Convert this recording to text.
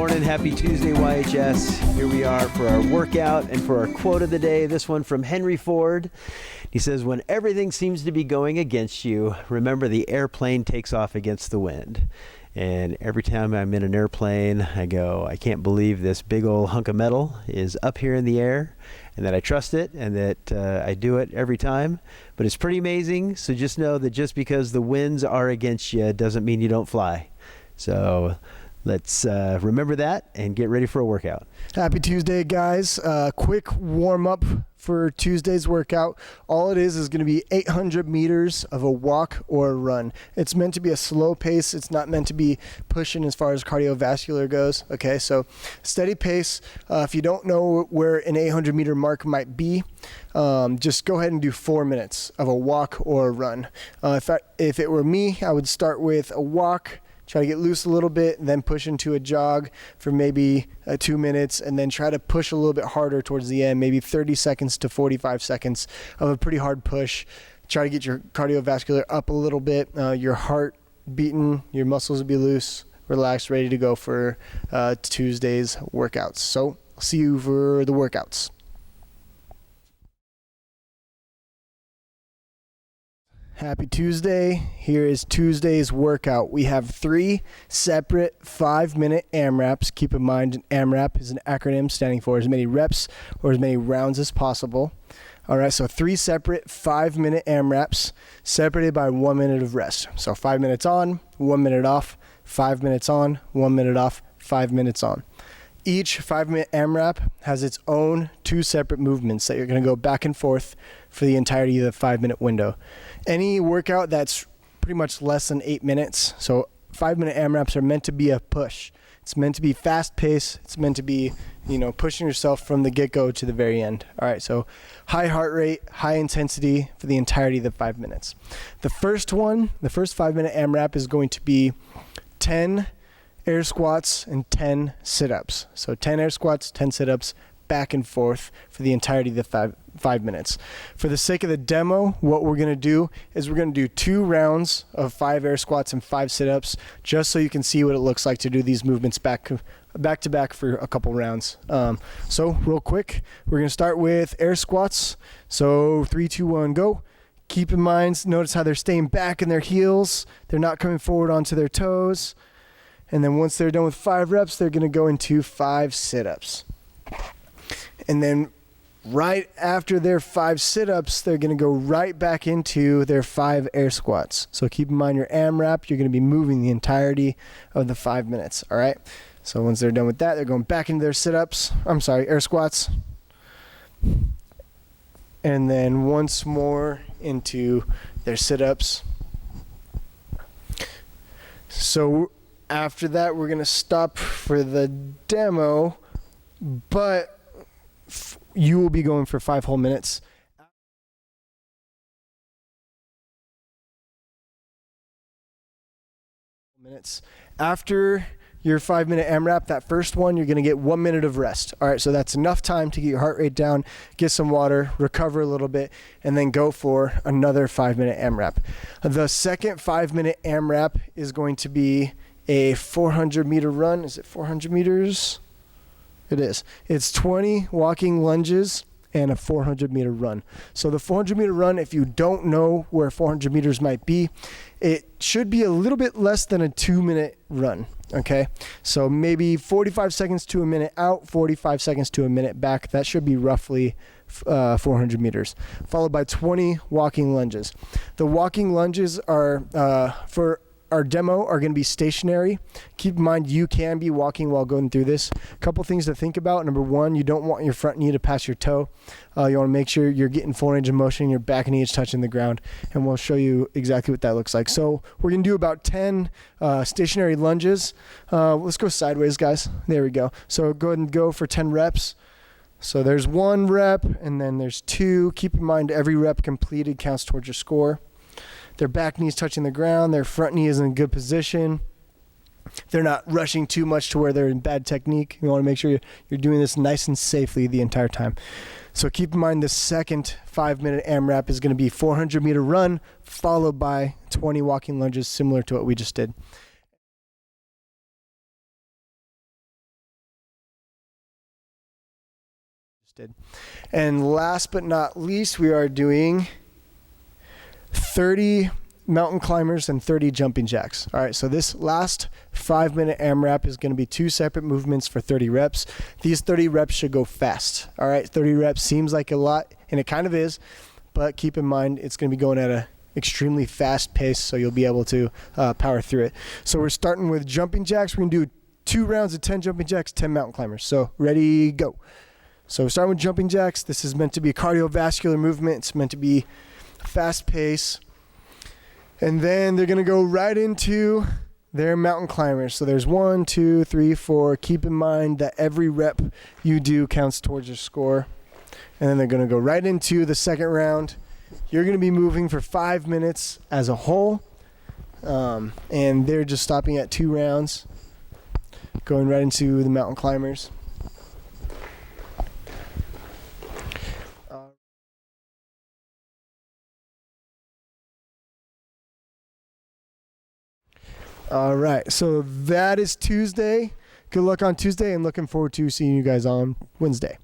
morning. Happy Tuesday, YHS. Here we are for our workout and for our quote of the day. This one from Henry Ford. He says, when everything seems to be going against you, remember the airplane takes off against the wind. And every time I'm in an airplane, I go, I can't believe this big old hunk of metal is up here in the air, and that I trust it, and that I do it every time. But it's pretty amazing. So just know that just because the winds are against you doesn't mean you don't fly. So let's remember that and get ready for a workout. Happy Tuesday, guys. Quick warm-up for Tuesday's workout. All it is going to be 800 meters of a walk or a run. It's meant to be a slow pace. It's not meant to be pushing as far as cardiovascular goes. Okay, so steady pace. If you don't know where an 800 meter mark might be, just go ahead and do 4 minutes of a walk or a run. If it were me, I would start with a walk, try to get loose a little bit, and then push into a jog for maybe 2 minutes, and then try to push a little bit harder towards the end, maybe 30 seconds to 45 seconds of a pretty hard push. Try to get your cardiovascular up a little bit, your heart beating, your muscles will be loose, relaxed, ready to go for Tuesday's workouts. So I'll see you for the workouts. Happy Tuesday. Here is Tuesday's workout. We have 3 separate 5-minute AMRAPs. Keep in mind, an AMRAP is an acronym standing for as many reps or as many rounds as possible. All right, so 3 separate 5-minute AMRAPs separated by 1 minute of rest. So 5 minutes on, 1 minute off, 5 minutes on, 1 minute off, 5 minutes on. Each 5-minute AMRAP has its own 2 separate movements that you're going to go back and forth for the entirety of the 5-minute window. Any workout that's pretty much less than 8 minutes, so 5-minute AMRAPs are meant to be a push. It's meant to be fast paced. It's meant to be, pushing yourself from the get-go to the very end. All right, so high heart rate, high intensity for the entirety of the 5 minutes. The first 5-minute AMRAP is going to be 10 air squats and 10 sit-ups. So 10 air squats, 10 sit-ups, back and forth for the entirety of the 5 minutes. For the sake of the demo, what we're going to do is we're going to do 2 rounds of 5 air squats and 5 sit-ups, just so you can see what it looks like to do these movements back to back for a couple rounds. So real quick, we're going to start with air squats. So 3, 2, 1, go. Keep in mind, notice how they're staying back in their heels. They're not coming forward onto their toes. And then once they're done with 5 reps, they're going to go into 5 sit-ups. And then right after their 5 sit-ups, they're going to go right back into their 5 air squats. So keep in mind your AMRAP, you're going to be moving the entirety of the 5 minutes, all right? So once they're done with that, they're going back into their air squats. And then once more into their sit-ups. So after that, we're going to stop for the demo, but you will be going for 5 whole minutes. After your 5-minute AMRAP, that first one, you're going to get 1 minute of rest. All right, so that's enough time to get your heart rate down, get some water, recover a little bit, and then go for another 5-minute AMRAP. The second 5-minute AMRAP is going to be a 400-meter run. Is it 400 meters? It is. It's 20 walking lunges and a 400-meter run. So the 400-meter run, if you don't know where 400 meters might be, it should be a little bit less than a 2-minute run, okay? So maybe 45 seconds to a minute out, 45 seconds to a minute back. That should be roughly 400 meters, followed by 20 walking lunges. The walking lunges are, for our demo, are going to be stationary. Keep in mind you can be walking while going through this. A couple things to think about. Number 1, you don't want your front knee to pass your toe. You want to make sure you're getting full range of motion, your back knee is touching the ground, and we'll show you exactly what that looks like. So we're going to do about 10 stationary lunges. Let's go sideways, guys. There we go. So go ahead and go for 10 reps. So there's 1 rep, and then there's 2. Keep in mind every rep completed counts towards your score. Their back knee is touching the ground. Their front knee is in a good position. They're not rushing too much to where they're in bad technique. You want to make sure you're doing this nice and safely the entire time. So keep in mind the second 5-minute AMRAP is going to be 400-meter run followed by 20 walking lunges, similar to what we just did. Just did. And last but not least, we are doing 30 mountain climbers and 30 jumping jacks. All right, so this last 5-minute AMRAP is going to be 2 separate movements for 30 reps. These 30 reps should go fast. All right, 30 reps seems like a lot, and it kind of is, but keep in mind it's going to be going at a extremely fast pace, so you'll be able to power through it. So we're starting with jumping jacks. We're going to do 2 rounds of 10 jumping jacks, 10 mountain climbers. So ready, go. So starting with jumping jacks, this is meant to be a cardiovascular movement. It's meant to be fast pace. And then they're going to go right into their mountain climbers. So there's 1, 2, 3, 4. Keep in mind that every rep you do counts towards your score. And then they're going to go right into the second round. You're going to be moving for 5 minutes as a whole. And they're just stopping at 2 rounds, going right into the mountain climbers. All right, so that is Tuesday. Good luck on Tuesday, and looking forward to seeing you guys on Wednesday.